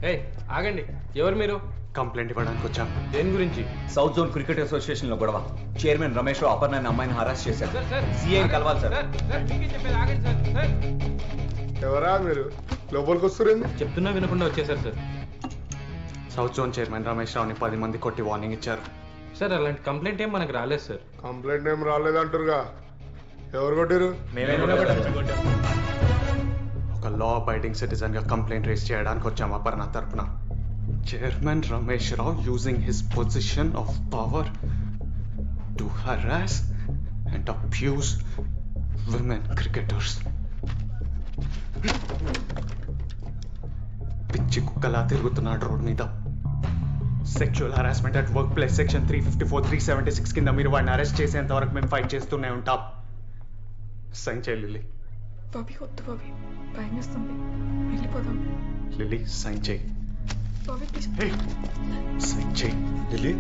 ఏయ్ ఆగండి, ఎవరు మీరు? కంప్లైంట్ ఇవ్వడానికి వచ్చాం. దేని గురించి? సౌత్ జోన్ క్రికెట్ అసోసియేషన్ లో గొడవ. చైర్మన్ రమేష్ రావు అపర్ణ అనే అమ్మాయిని హరాస్ చేశారు. సీఐని కలవాలి సార్. మీకే చెప్పేది, ఆగండి సార్. ఎవరా మీరు? లోపలికి వస్తురేంది? చెప్తున్నా వినకుండా వచ్చేసారు sir. South zone chairman Ramesh రావుని 10 మంది కొట్టి వార్నింగ్ ఇచ్చారు. సార్ అలాంటి కంప్లైంట్ ఏం మనకు రాలేదు సార్. కంప్లైంట్ ఏం రాలేదంటారుగా. ఎవరు కొట్టిరు? ఒక లా అబైడింగ్ సిటిజన్ గా కంప్లైంట్ రేస్ చేయడానికి వచ్చాం అపర్ణ తరపున. Chairman Ramesh Rao using his position of power to harass and abuse women cricketers. పిచ్చి కుక్కలా తిరుగుతున్నాడు రోడ్ మీద. Sexual harassment at work place section 354, 376 కింద మీరు వాడిని అరెస్ట్ చేసేంత వరకు మేము ఫైట్ చేస్తూనే ఉంటాం. సైన్ చేయి లిల్లీ. బాబీ వద్దు బాబీ, భయం వేస్తుంది, వెళ్ళిపోదాం. లిల్లీ సైన్ చేయి. బాబీ ప్లీజ్. సైన్ చేయి లిల్లీ.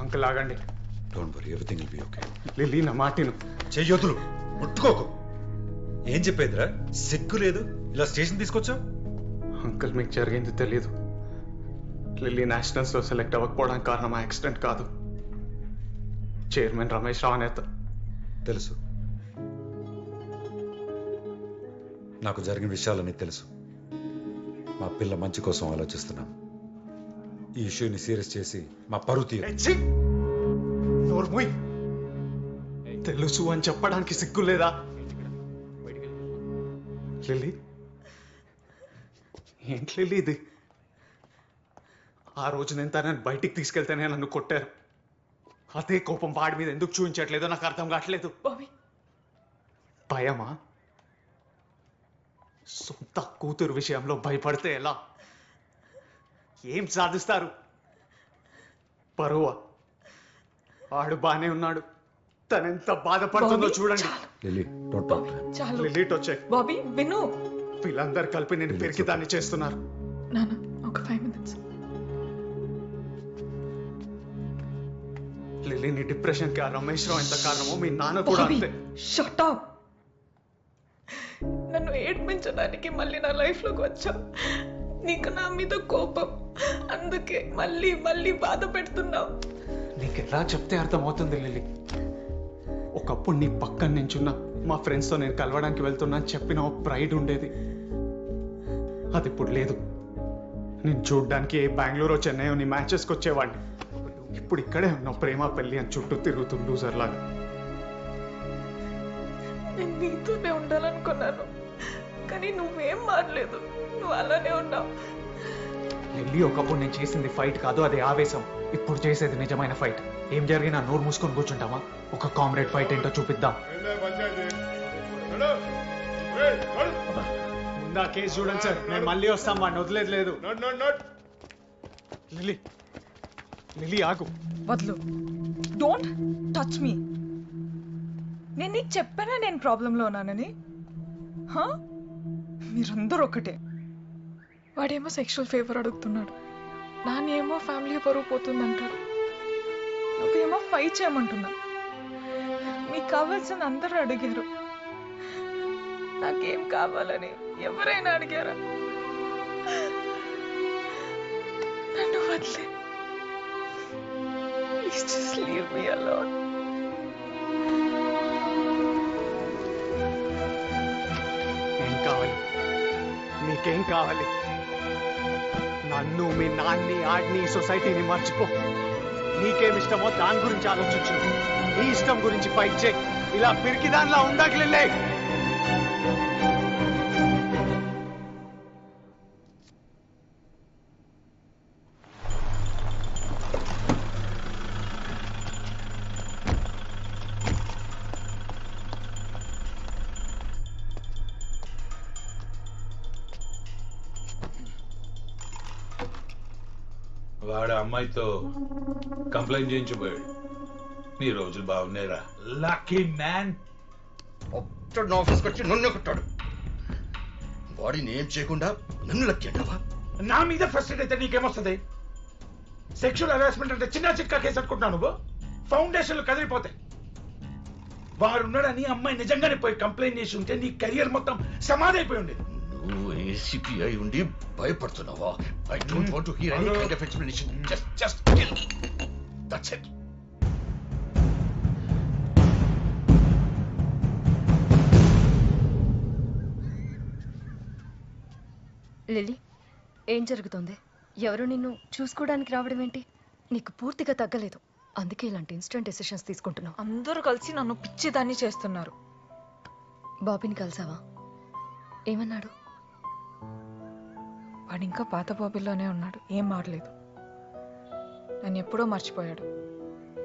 అంకుల్ ఆగండి. Don't worry, everything will be okay. Lily నా మాటిను. చెయ్యొద్దులు, ముట్టుకోకు. ఏం చెప్పేదిరా? సిగ్గు లేదు, ఇలా స్టేషన్ తీసుకొచ్చావు? అంకుల్ మీకు జరిగింది తెలీదు. లిల్లీ నేషనల్స్ లో సెలెక్ట్ అవ్వకపోవడానికి కారణం యాక్సిడెంట్ కాదు, చైర్మన్ రమేష్ రావు నేత. తెలుసు, నాకు జరిగిన విషయాలన్నీ తెలుసు. మా పిల్ల మంచి కోసం ఆలోచిస్తున్నాం. ఈ ఇష్యూని సీరియస్ చేసి మా పరువు తీయ. తెలుసు అని చెప్పడానికి సిగ్గు లేదా? లిల్లీ, ఏంటి లిల్లీ ఇది? ఆ రోజు నేను తనని బయటికి తీసుకెళ్తేనే నన్ను కొట్టారు. అదే కోపం వాడి మీద ఎందుకు చూపించట్లేదో నాకు అర్థం కావట్లేదు. బాబీ భయమా? సొంత కూతురు విషయంలో భయపడితే ఎలా? ఏం సాధిస్తారు? పరువా? ఆడు బానే ఉన్నాడు, తనెంత బాధపడుతుందో చూడండి. Lily, don't talk. చాలు. లిలీట్ వచ్చాయి. బాబీ విను. వీళ్ళందరూ కలిపి నేను పెరికిదాన్ని చేస్తున్నారు. నాన్న ఒక 5 minutes. లిలీని డిప్రెషన్ కి ఆ రమేష్ రావు ఎంత కారణమో మీ నాన్న కూడా అంతే. Shut up. నన్ను ఏడ్పించడానికి మళ్ళీ నా లైఫ్ లోకి వచ్చావు. నీకు నా మీద కోపం, అందుకే మళ్ళీ మళ్ళీ బాధ పెడుతున్నావు. నీకు ఎలా చెప్తే అర్థమవుతుంది లిల్లీ? ఒకప్పుడు నీ పక్కన నించున్న మా ఫ్రెండ్స్తో నేను కలవడానికి వెళ్తున్నా అని చెప్పిన ఒక ప్రైడ్ ఉండేది, అది ఇప్పుడు లేదు. నేను చూడ్డానికి బెంగళూరు చెన్నై నీ మ్యాచెస్కి వచ్చేవాడిని. ఇప్పుడు ఇక్కడే ఉన్నావు ప్రేమ పెళ్లి అని చుట్టూ తిరుగుతూ లూజర్ లాగా. నేను నీతోనే ఉండాలనుకున్నాను, కానీ నువ్వేం మారలేదు, నువ్వు అలానే ఉన్నావు. లిల్లీ, ఒకప్పుడు నేను చేసింది ఫైట్ కాదు, అది ఆవేశం. ఇప్పుడు చేసేది నిజమైన ఫైట్. ఏం జరిగినా నోరు మూసుకొని కూర్చుంటామా? ఒక కామ్రేడ్ ఫైట్ ఏంటో చూపిద్దాం. ముందా కేసు చూడండి సార్, నేను మళ్ళీ వస్తాం, వాడిని వదిలేదు లేదు. లిల్లీ, లిల్లీ ఆగు. వద్దు, డోంట్ టచ్ మీ. నేను నీకు చెప్పానా నేను ప్రాబ్లంలో ఉన్నానని? మీరందరూ ఒకటే. వాడేమో సెక్షువల్ ఫేవర్ అడుగుతున్నాడు, నాన్నేమో ఫ్యామిలీ పరువు పోతుందంటాడు, నువ్వేమో ఫైట్ చేయమంటున్నా. మీకు కావాల్సిన అందరూ అడిగారు, నాకేం కావాలని ఎవరైనా అడిగారా? నన్ను వదిలే. Please just leave me alone. ఏం కావాలి? నీకేం కావాలి? నన్ను, మీ నాన్ని, ఆడిని, సొసైటీని మర్చిపో. నీకేమిష్టమో దాని గురించి ఆలోచించు. నీ ఇష్టం గురించి ఫైట్ చేయి. ఇలా పిరికి దానిలా ఉండగలే. వాడు అమ్మాయితో కంప్లైంట్ చేయించబోయాడు. నీ రోజులు బాగున్నాయిరా, లక్కీ మ్యాన్. ఆఫీస్కి వచ్చి నన్ను కొట్టాడు. బాడీని ఏం చేయకుండా నన్ను లక్కీ అంటావా? నా మీద ఫస్ట్ అయితే నీకేమొస్తుంది? సెక్షువల్ హెరాస్మెంట్ అంటే చిన్న చిక్క కేసు అనుకుంటున్నావు నువ్వు? ఫౌండేషన్లు కదిలిపోతాయి. వాడున్నాడని అమ్మాయి నిజంగానే పోయి కంప్లైంట్ చేసి ఉంటే నీ కెరియర్ మొత్తం సమాధి అయిపోయి ఉండేది. నువ్వు ఏసీపీ అయి ఉండి భయపడుతున్నావా? I don't want to hear any kind of explanation. Just kill. That's it. Lily, ఏం జరుగుతుంది? ఎవరు నిన్ను చూసుకోవడానికి రావడం ఏంటి? నీకు పూర్తిగా తగ్గలేదు, అందుకే ఇలాంటి ఇన్స్టెంట్ డెసిషన్స్ తీసుకుంటున్నావు. అందరూ కలిసి నన్ను పిచ్చిదాన్ని చేస్తున్నారు. బాబీని కలిసావా? ఏమన్నాడు? వాడు ఇంకా పాత బాబీలోనే ఉన్నాడు, ఏం మారలేదు. నన్ను ఎప్పుడో మర్చిపోయాడు.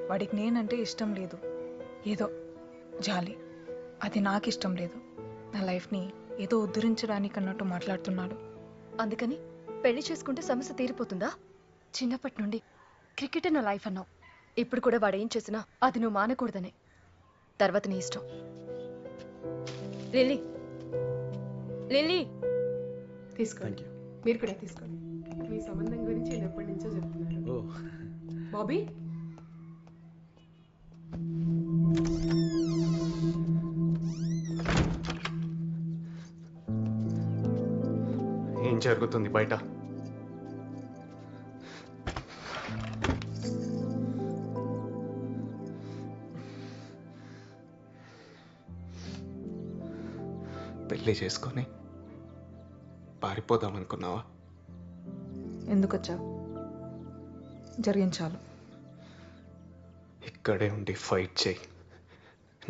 వాడికి నేనంటే ఇష్టం లేదు, ఏదో జాలి. అది నాకు ఇష్టం లేదు. నా లైఫ్ని ఏదో ఉద్ధరించడానికి అన్నట్టు మాట్లాడుతున్నాడు. అందుకని పెళ్లి చేసుకుంటే సమస్య తీరిపోతుందా? చిన్నప్పటి నుండి క్రికెట్ నా లైఫ్ అన్నావు. ఇప్పుడు కూడా వాడు ఏం చేసినా అది నువ్వు మానకూడదనే. తర్వాత నీ ఇష్టం. లిల్లీ, లిల్లీ, తీసుకోండి. మీరు కూడా తీసుకోండి. మీ సంబంధం గురించి నేను ఎప్పటి నుంచో చెప్తున్నాను. బాబీ, ఏం జరుగుతుంది బయట? పెళ్లి చేసుకొని పారిపోదాం అనుకున్నావా? ఎందుకు వచ్చావు? జరిగించాలు. ఇక్కడే ఉండి ఫైట్ చేయి.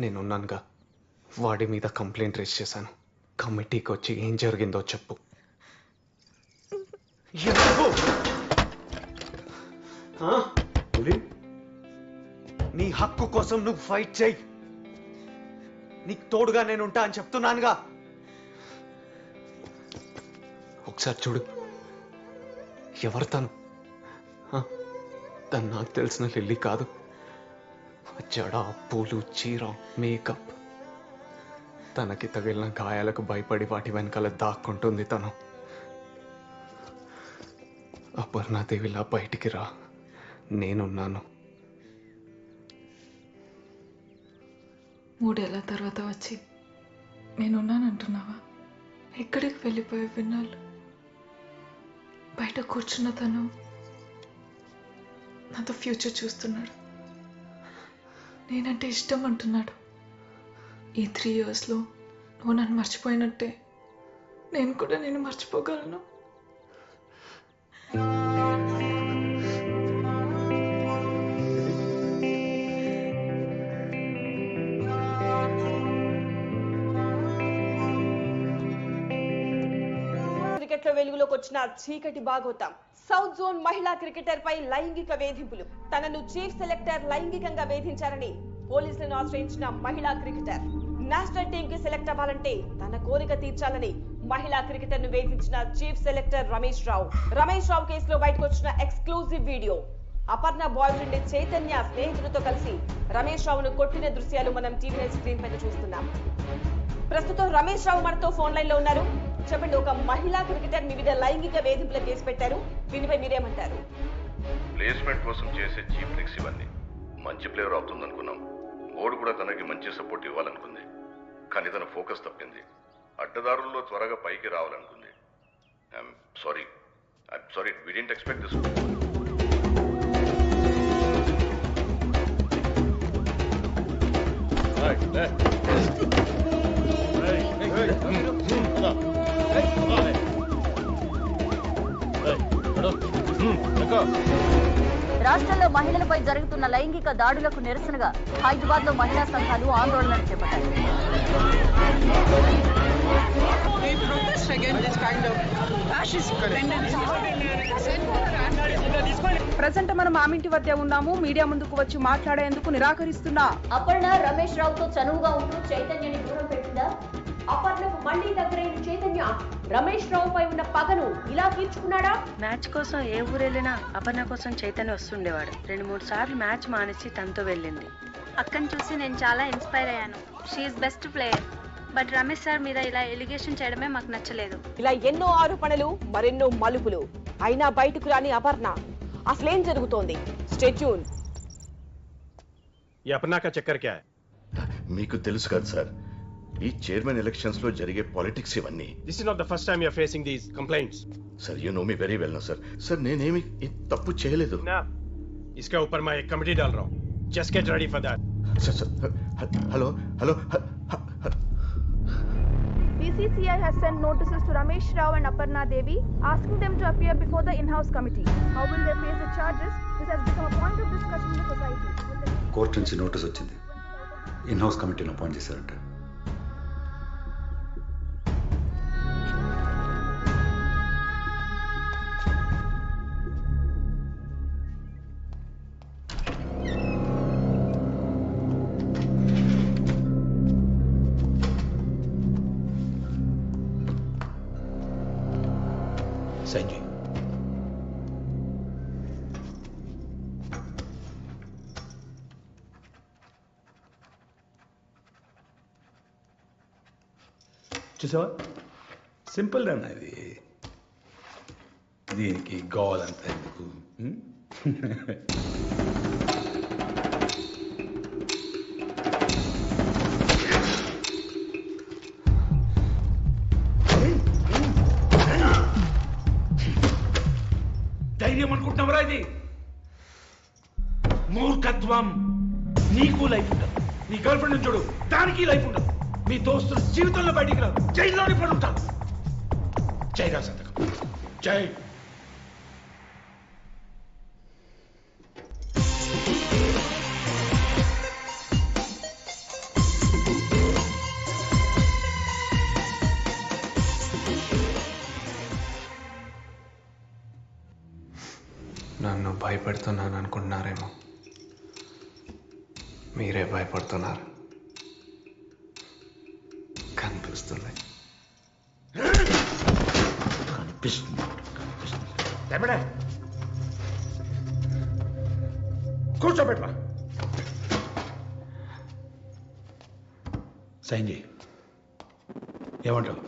నేనున్నానుగా. వాడి మీద కంప్లైంట్ రేస్ చేశాను. కమిటీకి వచ్చి ఏం జరిగిందో చెప్పు. నీ హక్కు కోసం నువ్వు ఫైట్ చేయి. నీకు తోడుగా నేనుంటా అని చెప్తున్నానుగా. ఒకసారి చూడు, ఎవరు తను? తను నాకు తెలిసిన లిల్లీ కాదు. జడ, పూలు, చీర, మేకప్. తనకి తగిలిన గాయాలకు భయపడి వాటి వెనకాల దాక్కుంటుంది తను. అపర్ణాదేవిలా బయటికి రా, నేనున్నాను. 3 ఏళ్ల తర్వాత వచ్చి నేనున్నానంటున్నావా? ఎక్కడికి వెళ్ళిపోయే విన్నాళ్ళు? బయట కూర్చున్న తను నాతో ఫ్యూచర్ చూస్తున్నాడు. నేనంటే ఇష్టం అంటున్నాడు. ఈ 3 ఇయర్స్లో నువ్వు నన్ను మర్చిపోయినట్టే నేను కూడా నేను మర్చిపోగలను. క్రికెట్ లో వెలుగులోకి వచ్చిన చీకటి భాగోతం. సౌత్ జోన్ మహిళా క్రికెటర్ పై లైంగిక వేధింపులు. తనను చీఫ్ సెలెక్టర్ లైంగికంగా వేధించారని పోలీసులను ఆశ్రయించిన మహిళా క్రికెటర్. నేషనల్ టీమ్ కి సెలెక్ట్ అవ్వాలంటే తన కోరిక తీర్చాలని మహిళా క్రికెటర్ ను వేధించిన చీఫ్ సెలెక్టర్ రమేష్ రావు. రమేష్ రావు కేసులో బయటకు వచ్చిన exclusive video. Aparna boy friend Chaitanya స్నేహితులతో కలిసి రమేష్ రావును కొట్టిన దృశ్యాలు మనం టీవీ స్క్రీన్ పైన చూస్తున్నాం. ప్రస్తుతం రమేష్ రావు మనతో ఫోన్ లైన్ లో ఉన్నారు. చెప్పండి, ఒక మహిళా క్రికెటర్ మీ మీద లైంగిక వేధింపుల కేసు పెట్టారు, దీనిపై మీరేమంటారు? ప్లేస్మెంట్ కోసం చేసే చీప్ ట్రిక్స్ ఇవన్నీ. మంచి ప్లేయర్ అవుతుందనుకున్నాం. బోర్డు కూడా తనకి మంచి సపోర్ట్ ఇవ్వాలనుకుంది, కానీ తన ఫోకస్ తప్పింది. అడ్డదారుల్లో త్వరగా పైకి రావాలనుకుంది. I'm sorry, we didn't expect this. రాష్ట్రంలో మహిళలపై జరుగుతున్న లైంగిక దాడులకు నిరసనగా హైదరాబాద్ లో మహిళా సంఘాలు ఆందోళనలు చేపట్టాయి. ప్రజెంట్ మనం ఆమింటి వద్ద ఉన్నాము. మీడియా ముందుకు వచ్చి మాట్లాడేందుకు నిరాకరిస్తున్నా. అపర్ణ రమేష్ రావుతో చనువుగా ఉంటూ చైతన్యని దూరం పెట్టిందా? అపర్ణకు మళ్లీ దగ్గరైన చైతన్య రమేష్ రావుపై ఉన్న పగను ఇలా తీర్చుకున్నాడా? మ్యాచ్ కోసం ఏ ఊరెళ్ళినా అపర్ణ కోసం చైతన్య వస్తుండేవాడు. 2-3 సార్లు మ్యాచ్ మానేసి తనతో వెళ్ళింది. అక్కని చూసి నేను చాలా ఇన్స్పైర్ అయ్యాను. She's best player. But Ramesh sir మీద ఇలా ఎలిగేషన్ చేయడమే మాకు నచ్చలేదు. ఇలా ఎన్నో ఆరోపణలు, మరెన్నో మలుపులు. అయినా బయటకు రాని అపర్ణ. అసలేం జరుగుతోంది? Stay tune. ये अपना का चक्कर क्या है? మీకు తెలుసు కదా సార్, ఈ చైర్మన్ ఎలక్షన్స్ లో జరిగే పాలిటిక్స్ ఇవన్నీ. This is not the first time you are facing these complaints. Sir you know me very well నా సార్. సార్ నేనేమి తప్పు చేయలేదు. ना, इसके ऊपर मैं एक कमेटी डाल रहा हूँ. Just get ready for that. Hello hello. BCCI has sent notices to Ramesh Rao and Aparna Devi asking them to appear before the in-house committee. How will they face the charges? This has become a point of discussion in the society. Court నుంచి notice వచ్చింది. In house కమిటీని appoint చేశారంట. సంజయ్, చూసావా, simple అన్న ఇది. దీనికి గోవాలంతా ఎందుకు? ధైర్యం అనుకుంటున్నావురా ఇది? మూర్ఖత్వం. నీకు లైఫ్ ఉండదు, నీ గర్ల్ ఫ్రెండ్ చూడు, దానికి లైఫ్ ఉండదు, మీ దోస్తులు జీవితంలో బయటికి రాదు, జైల్లోనే పడి ఉంటారు. జైరా సంతకం. జై. నన్ను భయపెడుతున్నాను అనుకుంటున్నారేమో, మీరే భయపడుతున్నారు. కనిపిస్తుంది. కూర్చోబెట్టరా. సంజయ్, ఏమంటావు?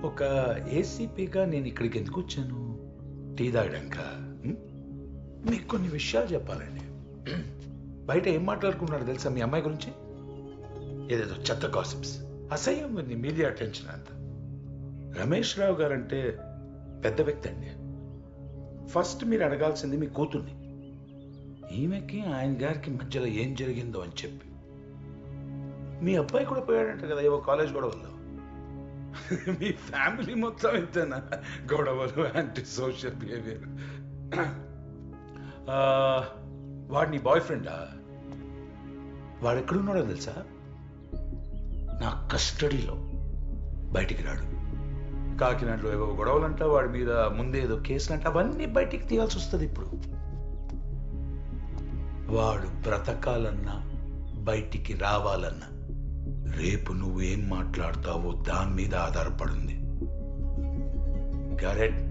ఒక ఏసీపీగా నేను ఇక్కడికి ఎందుకు వచ్చాను? టీ తాగడాక? మీకు కొన్ని విషయాలు చెప్పాలండి. బయట ఏం మాట్లాడుకుంటున్నారు తెలుసా మీ అమ్మాయి గురించి? ఏదేదో చెత్త గాసిప్స్, అసహ్యం ఉంది మీడియా అటెన్షన్ అంతా. రమేష్ రావు గారంటే పెద్ద వ్యక్తి అండి. ఫస్ట్ మీరు అడగాల్సింది మీ కూతుర్ని. ఈమెకి ఆయన గారికి మధ్యలో ఏం జరిగిందో అని చెప్పి. మీ అబ్బాయి కూడా పోయాడంట కదా ఏవో కాలేజ్ గొడవల్లో. మీ ఫ్యామిలీ మొత్తం ఎంతేనా గొడవలు, యాంటీ సోషల్ బిహేవియర్. వాడు నీ బాయ్ ఫ్రెండా? వాడు ఎక్కడున్నాడో తెలుసా? నా కస్టడీలో. బయటికి రాడు. కాకినాడలో ఏవో గొడవలంట, వాడి మీద ముందే ఏదో కేసులంట, అవన్నీ బయటికి తీయాల్సి వస్తుంది ఇప్పుడు. వాడు బ్రతకాలన్నా బయటికి రావాలన్నా రేపు నువ్వు ఏం మాట్లాడతావో దాని మీద ఆధారపడింది. కరెక్ట్.